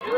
What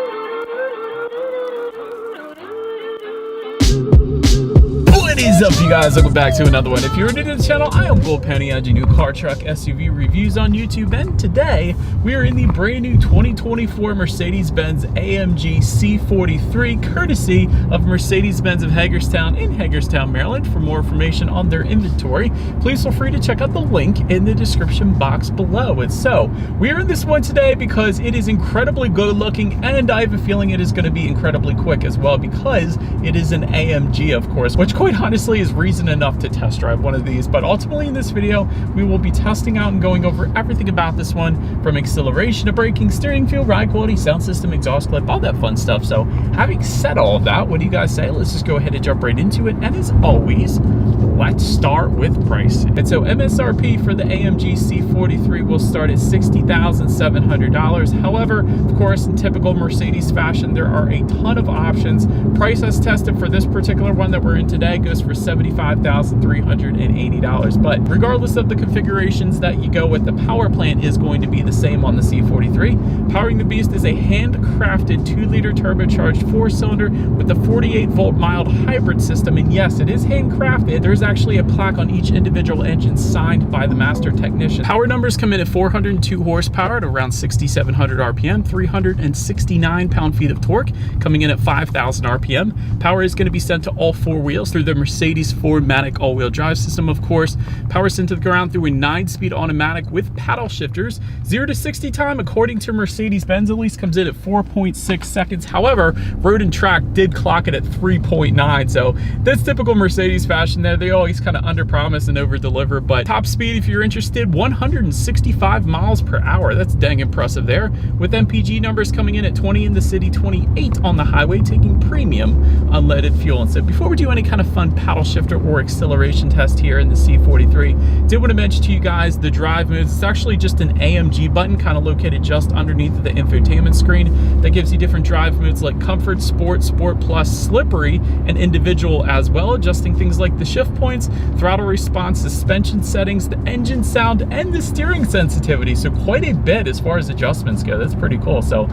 is up, you guys? Welcome back to another one. If you're new to the channel, I am Penny. I do new car, truck, SUV reviews on YouTube, and today we are in the brand new 2024 Mercedes-Benz AMG C43, courtesy of Mercedes-Benz of Hagerstown in Hagerstown, Maryland. For more information on their inventory, please feel free to check out the link in the description box below. And so we are in this one today because it is incredibly good looking, and I have a feeling it is going to be incredibly quick as well, because it is an AMG, of course, which quite honestly is reason enough to test drive one of these. But ultimately in this video, we will be testing out and going over everything about this one, from acceleration to braking, steering feel, ride quality, sound system, exhaust clip, all that fun stuff. So having said all of that, what do you guys say? Let's just go ahead and jump right into it. And as always, let's start with price. And so MSRP for the AMG C43 will start at $60,700. However, of course, in typical Mercedes fashion, there are a ton of options. Price as tested for this particular one that we're in today goes for $75,380. But regardless of the configurations that you go with, the power plant is going to be the same on the C43. Powering the beast is a handcrafted 2-liter turbocharged 4-cylinder with a 48-volt mild hybrid system. And yes, it is handcrafted. There's actually a plaque on each individual engine signed by the master technician. Power numbers come in at 402 horsepower at around 6,700 RPM, 369 pound-feet of torque, coming in at 5,000 RPM. Power is going to be sent to all 4 wheels through the Mercedes 4MATIC all-wheel drive system, of course. Power sent to the ground through a 9-speed automatic with paddle shifters. 0 to 60 time, according to Mercedes-Benz at least, comes in at 4.6 seconds. However, Road and Track did clock it at 3.9, so that's typical Mercedes fashion there. They always kind of under-promise and over-deliver. But top speed, if you're interested, 165 miles per hour. That's dang impressive there, with MPG numbers coming in at 20 in the city, 28 on the highway, taking premium unleaded fuel. And so before we do any kind of fun paddle shifter or acceleration test here in the C43, did want to mention to you guys the drive modes. It's actually just an AMG button kind of located just underneath the infotainment screen that gives you different drive modes like Comfort, Sport, Sport Plus, Slippery, and Individual as well, adjusting things like the shift points, throttle response, suspension settings, the engine sound, and the steering sensitivity. So quite a bit as far as adjustments go. That's pretty cool. So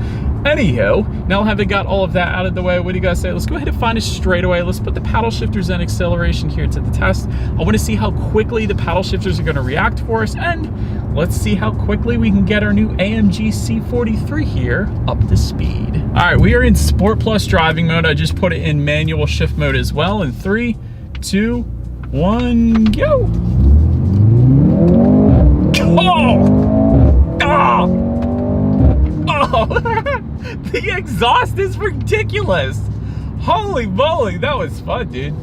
anywho, now having got all of that out of the way, what do you guys say? Let's go ahead and find a straightaway. Let's put the paddle shifters and acceleration here to the test. I want to see how quickly the paddle shifters are going to react for us, and let's see how quickly we can get our new AMG C43 here up to speed. All right, we are in Sport Plus driving mode. I just put it in manual shift mode as well. In 3, 2, 1, go! Oh! Oh! Oh! The exhaust is ridiculous! Holy moly, that was fun, dude.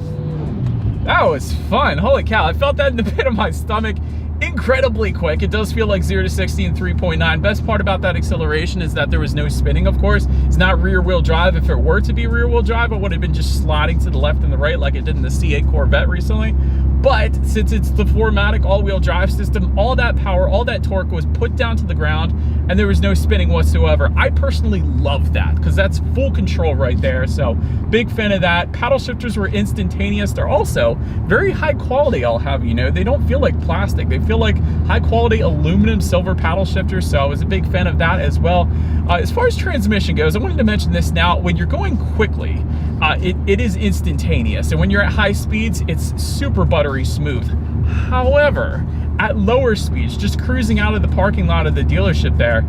That was fun. Holy cow, I felt that in the pit of my stomach. Incredibly quick. It does feel like 0 to 60 in 3.9. Best part about that acceleration is that there was no spinning, of course. It's not rear wheel drive. If it were to be rear wheel drive, it would have been just sliding to the left and the right like it did in the C8 Corvette recently. But since it's the 4MATIC all-wheel drive system, all that power, all that torque was put down to the ground, and there was no spinning whatsoever. I personally love that, because that's full control right there. So big fan of that. Paddle shifters were instantaneous. They're also very high quality, I'll have you know. They don't feel like plastic. They feel like high quality aluminum silver paddle shifters. So I was a big fan of that as well. As far as transmission goes, I wanted to mention this now. When you're going quickly, it is instantaneous. And when you're at high speeds, it's super buttery smooth. However, at lower speeds, just cruising out of the parking lot of the dealership there,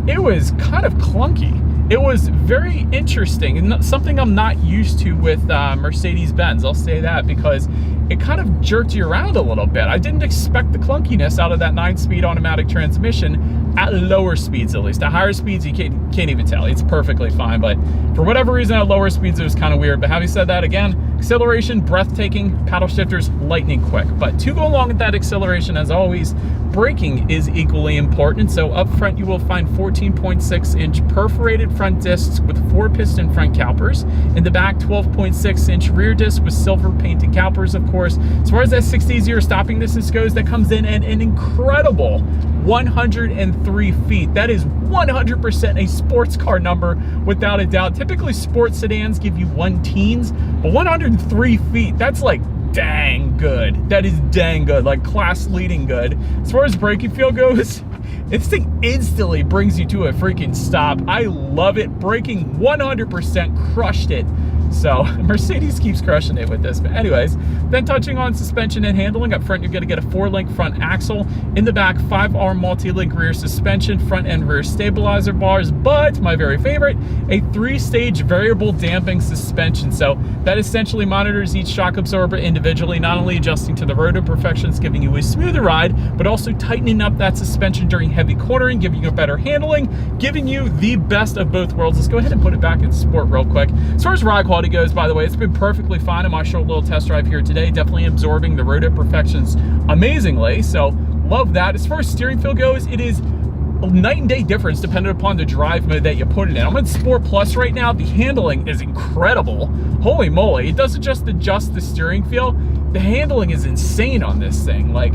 it was kind of clunky. It was very interesting and something I'm not used to with Mercedes-Benz. I'll say that, because it kind of jerked you around a little bit. I didn't expect the clunkiness out of that 9-speed automatic transmission at lower speeds, at least. At higher speeds, you can't even tell. It's perfectly fine, but for whatever reason, at lower speeds, it was kind of weird. But having said that, again, acceleration, breathtaking, paddle shifters, lightning quick. But to go along with that acceleration, as always, braking is equally important. So up front, you will find 14.6-inch perforated front discs with 4-piston front calipers. In the back, 12.6-inch rear disc with silver painted calipers, of course. As far as that 60-0 stopping distance goes, that comes in at an incredible 103 feet. That is 100% a sports car number, without a doubt. Typically, sports sedans give you 1-teens, but 103 feet, that's like dang good. That is dang good, like class leading good. As far as braking feel goes, This thing instantly brings you to a freaking stop. I love it. Braking 100%, crushed it. So Mercedes keeps crushing it with this. But anyways, then touching on suspension and handling, up front you're going to get a 4-link front axle. In the back, 5-arm multi-link rear suspension, front and rear stabilizer bars, but my very favorite, a 3-stage variable damping suspension. So that essentially monitors each shock absorber individually, not only adjusting to the road imperfections, giving you a smoother ride, but also tightening up that suspension during heavy cornering, giving you better handling, giving you the best of both worlds. Let's go ahead and put it back in sport real quick. As far as ride quality goes, by the way, it's been perfectly fine in my short little test drive here today. Definitely absorbing the road imperfections amazingly, so love that. As far as steering feel goes, it is a night and day difference depending upon the drive mode that you put it in. I'm in Sport Plus right now. The handling is incredible. Holy moly, it doesn't just adjust the steering feel. The handling is insane on this thing. Like,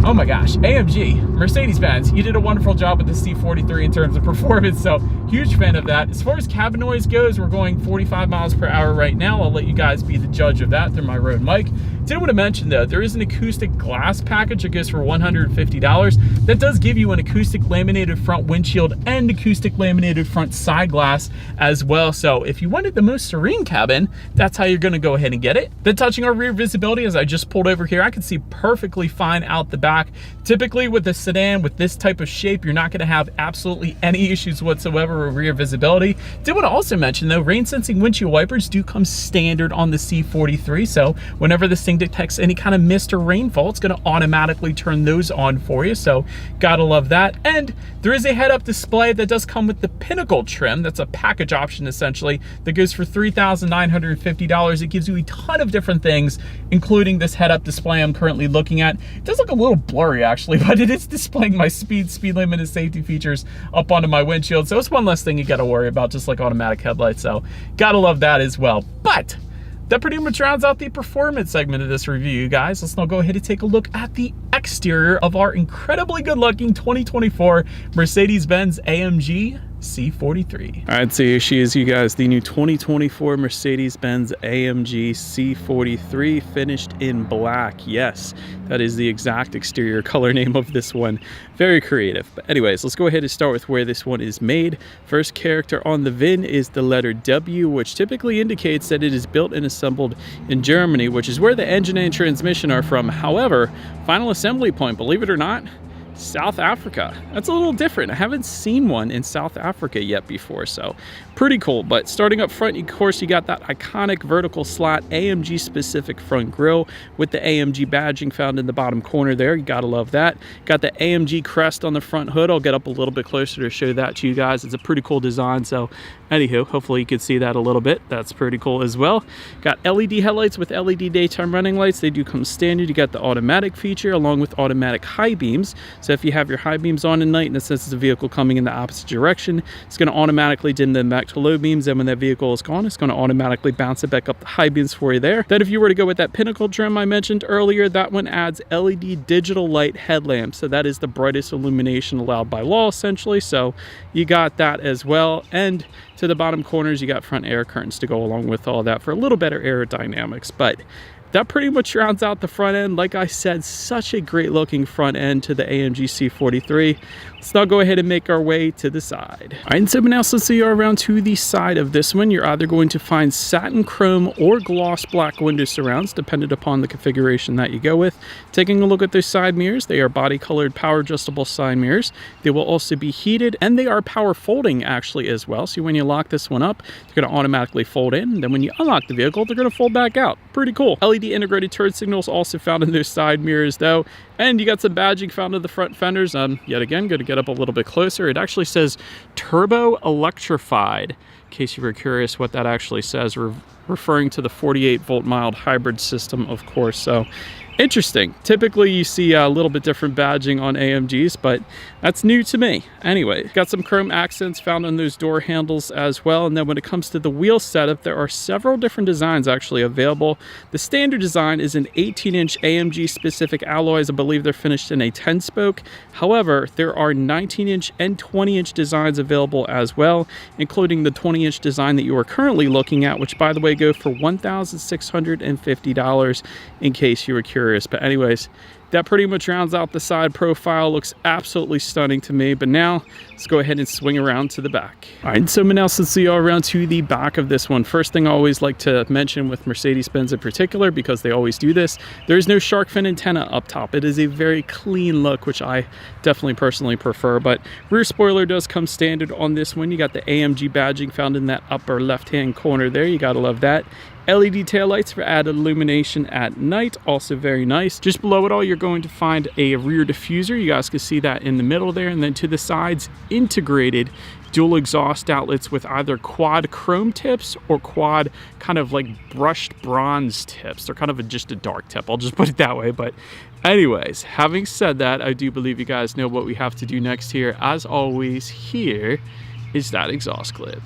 oh my gosh, AMG, Mercedes-Benz, you did a wonderful job with the C43 in terms of performance, so huge fan of that. As far as cabin noise goes, we're going 45 miles per hour right now. I'll let you guys be the judge of that through my Rode mic. Did want to mention though, there is an acoustic glass package that goes for $150. That does give you an acoustic laminated front windshield and acoustic laminated front side glass as well. So if you wanted the most serene cabin, that's how you're going to go ahead and get it. Then touching our rear visibility, as I just pulled over here, I can see perfectly fine out the back. Typically with a sedan with this type of shape, you're not going to have absolutely any issues whatsoever with rear visibility. Did want to also mention though, rain sensing windshield wipers do come standard on the C43. So whenever this thing detects any kind of mist or rainfall, it's going to automatically turn those on for you. So gotta love that. And there is a head-up display that does come with the Pinnacle trim. That's a package option essentially that goes for $3,950. It gives you a ton of different things, including this head-up display I'm currently looking at. It does look a little blurry actually, but it is displaying my speed limit, and safety features up onto my windshield. So it's one less thing you got to worry about, just like automatic headlights. So gotta love that as well. But that pretty much rounds out the performance segment of this review, you guys. Let's now go ahead and take a look at the exterior of our incredibly good-looking 2024 Mercedes-Benz AMG C43. All right, so here she is, you guys, the new 2024 Mercedes-Benz AMG C43, finished in black. Yes, that is the exact exterior color name of this one. Very creative. But anyways, let's go ahead and start with where this one is made. First character on the VIN is the letter W, which typically indicates that it is built and assembled in Germany, which is where the engine and transmission are from. However, final assembly point, believe it or not, South Africa. That's a little different. I haven't seen one in South Africa yet before, so pretty cool. But starting up front, of course, you got that iconic vertical slot AMG specific front grille with the AMG badging found in the bottom corner there. You gotta love that. Got the AMG crest on the front hood. I'll get up a little bit closer to show that to you guys. It's a pretty cool design, so anywho, hopefully you can see that a little bit. That's pretty cool as well. Got LED headlights with LED daytime running lights. They do come standard. You got the automatic feature along with automatic high beams. So if you have your high beams on at night and it senses a vehicle coming in the opposite direction, it's going to automatically dim them back to low beams. And when that vehicle is gone, it's going to automatically bounce it back up the high beams for you there. Then if you were to go with that Pinnacle trim I mentioned earlier, that one adds LED digital light headlamps. So that is the brightest illumination allowed by law essentially. So you got that as well. And to the bottom corners, you got front air curtains to go along with all that for a little better aerodynamics. But that pretty much rounds out the front end. Like I said, such a great looking front end to the AMG C43. Let's now go ahead and make our way to the side. All right, and so now since we are around to the side of this one, you're either going to find satin chrome or gloss black window surrounds, dependent upon the configuration that you go with. Taking a look at those side mirrors, they are body colored power adjustable side mirrors. They will also be heated, and they are power folding actually as well. So when you lock this one up, it's going to automatically fold in. And then when you unlock the vehicle, they're going to fold back out. Pretty cool. LED integrated turn signals also found in those side mirrors though. And you got some badging found in the front fenders. Yet again, going to get up a little bit closer. It actually says turbo electrified, in case you were curious what that actually says, referring to the 48 volt mild hybrid system, of course. So interesting. Typically you see a little bit different badging on AMGs, but that's new to me. Anyway, got some chrome accents found on those door handles as well. And then when it comes to the wheel setup, there are several different designs actually available. The standard design is an 18-inch AMG specific alloys. I believe they're finished in a 10-spoke. However, there are 19-inch and 20-inch designs available as well, including the 20-inch design that you are currently looking at, which by the way go for $1,650 in case you were curious. But anyways, that pretty much rounds out the side profile. Looks absolutely stunning to me. But now let's go ahead and swing around to the back. All right, so now let's see all around to the back of this one. First thing I always like to mention with Mercedes-Benz in particular, because they always do this, there is no shark fin antenna up top. It is a very clean look, which I definitely personally prefer. But rear spoiler does come standard on this one. You got the AMG badging found in that upper left-hand corner there. You gotta love that. LED taillights for added illumination at night, also very nice. Just below it all, you're going to find a rear diffuser. You guys can see that in the middle there, and then to the sides, integrated dual exhaust outlets with either quad chrome tips or quad kind of like brushed bronze tips. They're kind of just a dark tip, I'll just put it that way. But anyways, having said that, I do believe you guys know what we have to do next here. As always, here is that exhaust clip.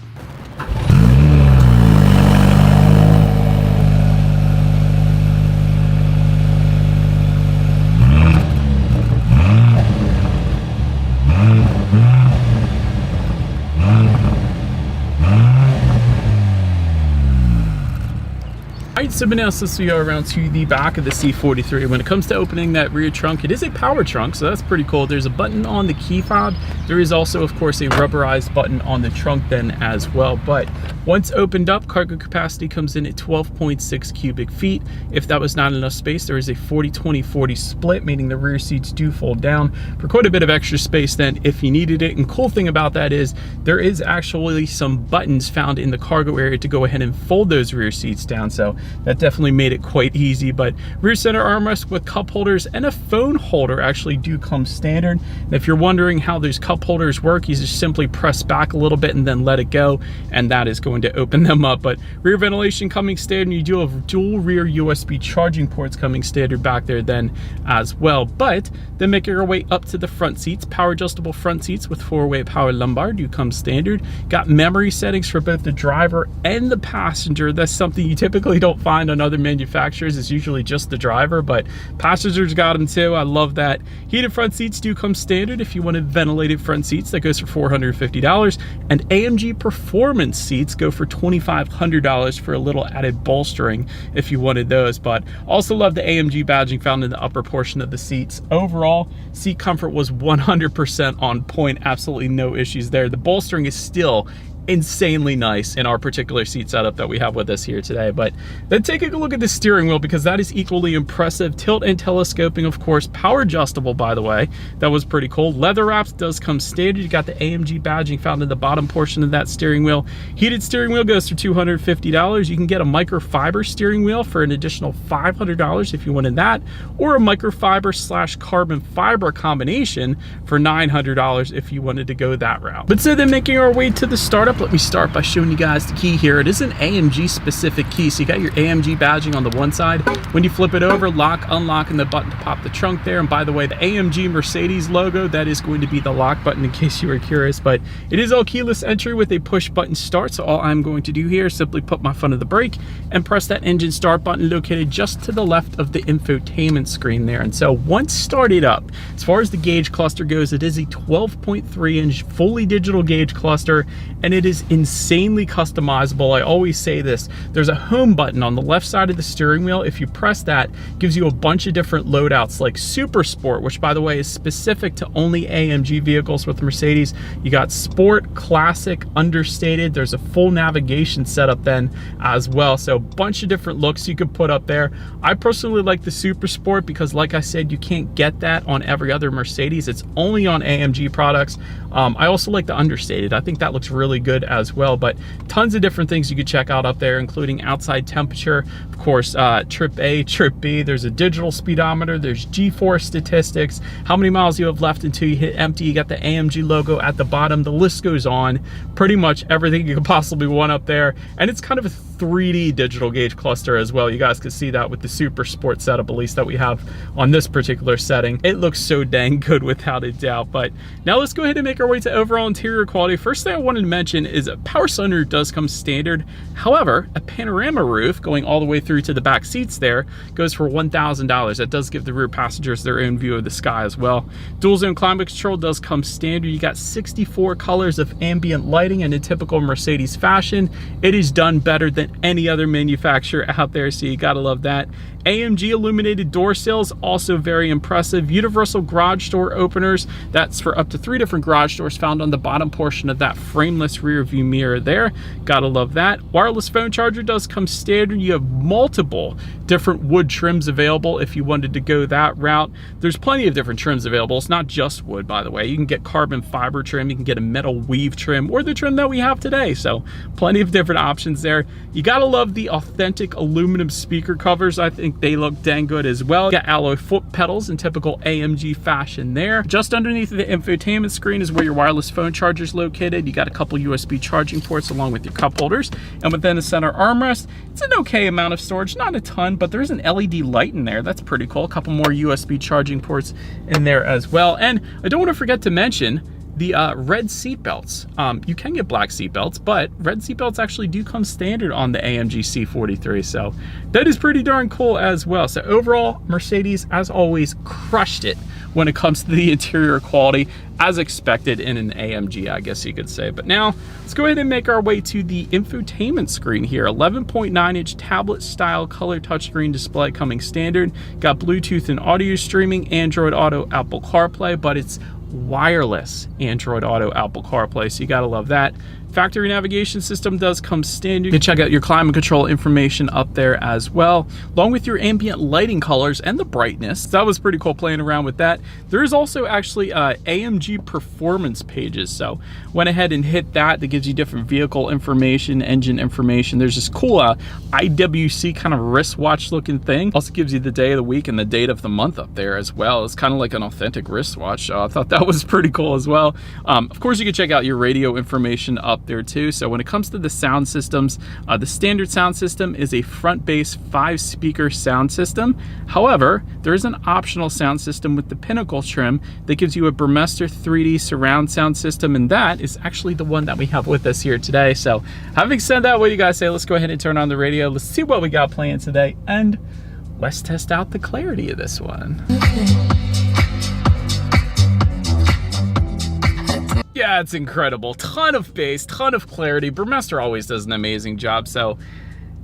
Alright, so now since we are around to the back of the C43, when it comes to opening that rear trunk, it is a power trunk, so that's pretty cool. There's a button on the key fob. There is also, of course, a rubberized button on the trunk then as well. But once opened up, cargo capacity comes in at 12.6 cubic feet. If that was not enough space, there is a 40-20-40 split, meaning the rear seats do fold down for quite a bit of extra space then if you needed it. And cool thing about that is there is actually some buttons found in the cargo area to go ahead and fold those rear seats down. So that definitely made it quite easy. But rear center armrest with cup holders and a phone holder actually do come standard. And if you're wondering how those cup holders work, you just simply press back a little bit and then let it go, and that is going to open them up. But rear ventilation coming standard, and you do have dual rear USB charging ports coming standard back there then as well. But then making our way up to the front seats, power adjustable front seats with 4-way power lumbar do come standard. Got memory settings for both the driver and the passenger. That's something you typically don't find on other manufacturers. It's usually just the driver, but passengers got them too. I love that. Heated front seats do come standard. If you wanted ventilated front seats, that goes for $450, and AMG performance seats go for $2,500 for a little added bolstering if you wanted those. But also love the AMG badging found in the upper portion of the seats. Overall, seat comfort was 100% on point. Absolutely no issues there. The bolstering is still insanely nice in our particular seat setup that we have with us here today. But then take a look at the steering wheel, because that is equally impressive. Tilt and telescoping, of course, power adjustable, by the way. That was pretty cool. Leather wraps does come standard. You got the AMG badging found in the bottom portion of that steering wheel. Heated steering wheel goes for $250. You can get a microfiber steering wheel for an additional $500 if you wanted that, or a microfiber / carbon fiber combination for $900 if you wanted to go that route. But so then making our way to the startup, let me start by showing you guys the key here. It is an AMG specific key, so you got your AMG badging on the one side. When you flip it over, lock, unlock, and the button to pop the trunk there. And by the way, the AMG Mercedes logo, that is going to be the lock button in case you were curious. But it is all keyless entry with a push button start, so all I'm going to do here is simply put my foot on the brake and press that engine start button located just to the left of the infotainment screen there. And so once started up, as far as the gauge cluster goes, it is a 12.3-inch fully digital gauge cluster, and it is insanely customizable. I always say this, there's a home button on the left side of the steering wheel. If you press that, it gives you a bunch of different loadouts like Super Sport, which by the way is specific to only AMG vehicles with Mercedes. You got Sport, Classic, Understated. There's a full navigation setup then as well. So a bunch of different looks you could put up there. I personally like the Super Sport because, like I said, you can't get that on every other Mercedes. It's only on AMG products. I also like the Understated. I think that looks really good as well. But tons of different things you could check out up there, including outside temperature, of course, trip A, trip B. There's a digital speedometer. There's G-force statistics, how many miles you have left until you hit empty. You got the AMG logo at the bottom. The list goes on. Pretty much everything you could possibly want up there. And it's kind of a 3D digital gauge cluster as well. You guys can see that with the Super Sport setup, at least that we have on this particular setting. It looks so dang good without a doubt. But now let's go ahead and make our way to overall interior quality. First thing I wanted to mention mention is a power sunroof does come standard. However, a panorama roof going all the way through to the back seats there goes for $1,000. That does give the rear passengers their own view of the sky as well. Dual zone climate control does come standard. You got 64 colors of ambient lighting in a typical Mercedes fashion. It is done better than any other manufacturer out there, so you gotta love that. AMG illuminated door sills, also very impressive. Universal garage door openers, that's for up to 3 different garage doors found on the bottom portion of that frameless rear view mirror there. Gotta love that. Wireless phone charger does come standard. You have multiple different wood trims available if you wanted to go that route. There's plenty of different trims available. It's not just wood, by the way. You can get carbon fiber trim, you can get a metal weave trim, or the trim that we have today. So plenty of different options there. You gotta love the authentic aluminum speaker covers. I think they look dang good as well. You got alloy foot pedals in typical AMG fashion there. Just underneath the infotainment screen is where your wireless phone charger is located. You got a couple USB charging ports along with your cup holders. And within the center armrest, it's an okay amount of storage, not a ton, but there's an LED light in there. That's pretty cool. A couple more USB charging ports in there as well. And I don't want to forget to mention the red seat belts. You can get black seat belts, but red seat belts actually do come standard on the AMG C43, so that is pretty darn cool as well. So overall, Mercedes, as always, crushed it when it comes to the interior quality, as expected in an AMG, I guess you could say. But now, let's go ahead and make our way to the infotainment screen here. 11.9-inch tablet-style color touchscreen display coming standard. Got Bluetooth and audio streaming, Android Auto, Apple CarPlay, but it's wireless Android Auto, Apple CarPlay, so you gotta love that. Factory navigation system does come standard. You can check out your climate control information up there as well, along with your ambient lighting colors and the brightness. So that was pretty cool playing around with that. There is also actually AMG performance pages, so went ahead and hit that. That gives you different vehicle information, engine information. There's this cool IWC kind of wristwatch looking thing. Also gives you the day of the week and the date of the month up there as well. It's kind of like an authentic wristwatch. I thought that was pretty cool as well. Of course, you can check out your radio information up there too. So when it comes to the sound systems, the standard sound system is a front bass 5-speaker sound system. However, there is an optional sound system with the Pinnacle trim that gives you a Burmester 3D surround sound system, and that is actually the one that we have with us here today. So having said that, what do you guys say? Let's go ahead and turn on the radio. Let's see what we got playing today, and let's test out the clarity of this one. Yeah, it's incredible. Ton of bass, ton of clarity. Burmester always does an amazing job, so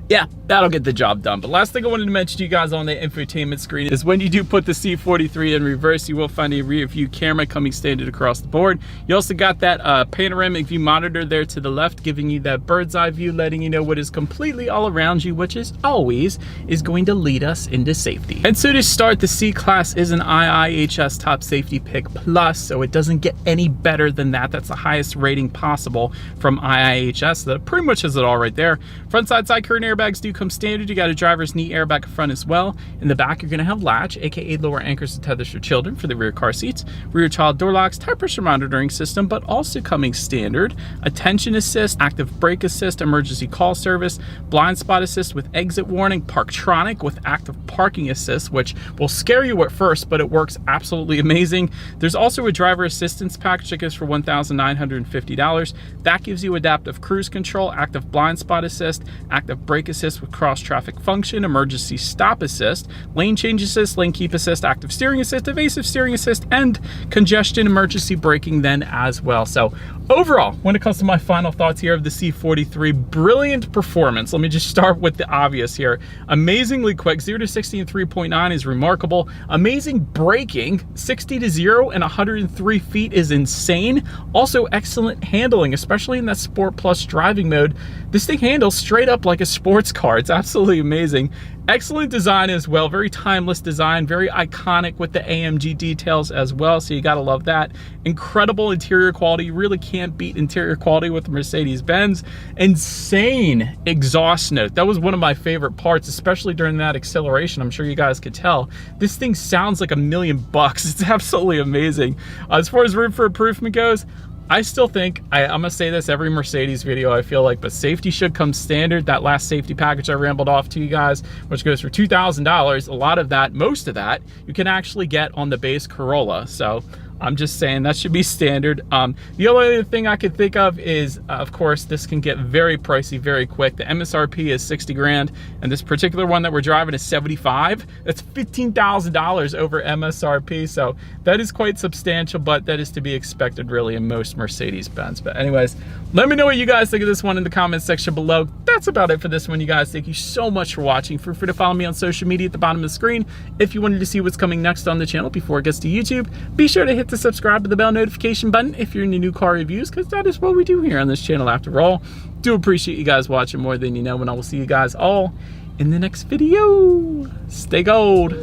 yeah, that'll get the job done. But last thing I wanted to mention to you guys on the infotainment screen is when you do put the C43 in reverse, you will find a rear view camera coming standard across the board. You also got that panoramic view monitor there to the left, giving you that bird's eye view, letting you know what is completely all around you, which is always is going to lead us into safety. And so to start, the C-Class is an IIHS Top Safety Pick Plus, so it doesn't get any better than that. That's the highest rating possible from IIHS. That pretty much has it all right there. Front side curtain airbags do come standard. You got a driver's knee airbag up front as well. In the back, you're going to have latch, aka lower anchors and tethers for children for the rear car seats. Rear child door locks, tire pressure monitoring system, but also coming standard. Attention assist, active brake assist, emergency call service, blind spot assist with exit warning, Parktronic with active parking assist, which will scare you at first, but it works absolutely amazing. There's also a driver assistance package that goes for $1,950. That gives you adaptive cruise control, active blind spot assist, active brake assist with cross traffic function, emergency stop assist, lane change assist, lane keep assist, active steering assist, evasive steering assist, and congestion emergency braking then as well. So overall, when it comes to my final thoughts here of the C43, brilliant performance. Let me just start with the obvious here. Amazingly quick, 0 to 60 in 3.9 is remarkable. Amazing braking, 60 to 0 and 103 feet is insane. Also excellent handling, especially in that Sport Plus driving mode. This thing handles straight up like a sports car. It's absolutely amazing. Excellent design as well, very timeless design, very iconic with the AMG details as well, so you gotta love that. Incredible interior quality, you really can't beat interior quality with Mercedes-Benz. Insane exhaust note, that was one of my favorite parts, especially during that acceleration. I'm sure you guys could tell. This thing sounds like $1,000,000. It's absolutely amazing. As far as room for improvement goes, I still think, I'm gonna say this every Mercedes video I feel like, but safety should come standard. That last safety package I rambled off to you guys, which goes for $2,000, a lot of that, most of that, you can actually get on the base Corolla. So I'm just saying that should be standard. The only other thing I could think of is, of course, this can get very pricey very quick. The MSRP is 60 grand, and this particular one that we're driving is 75. That's $15,000 over MSRP, so that is quite substantial, but that is to be expected really in most Mercedes-Benz. But anyways, let me know what you guys think of this one in the comments section below. That's about it for this one, you guys. Thank you so much for watching. Feel free to follow me on social media at the bottom of the screen. If you wanted to see what's coming next on the channel before it gets to YouTube, be sure to hit the subscribe to the bell notification button if you're into new car reviews, because that is what we do here on this channel after all. Do appreciate you guys watching more than you know, and I will see you guys all in the next video. Stay gold.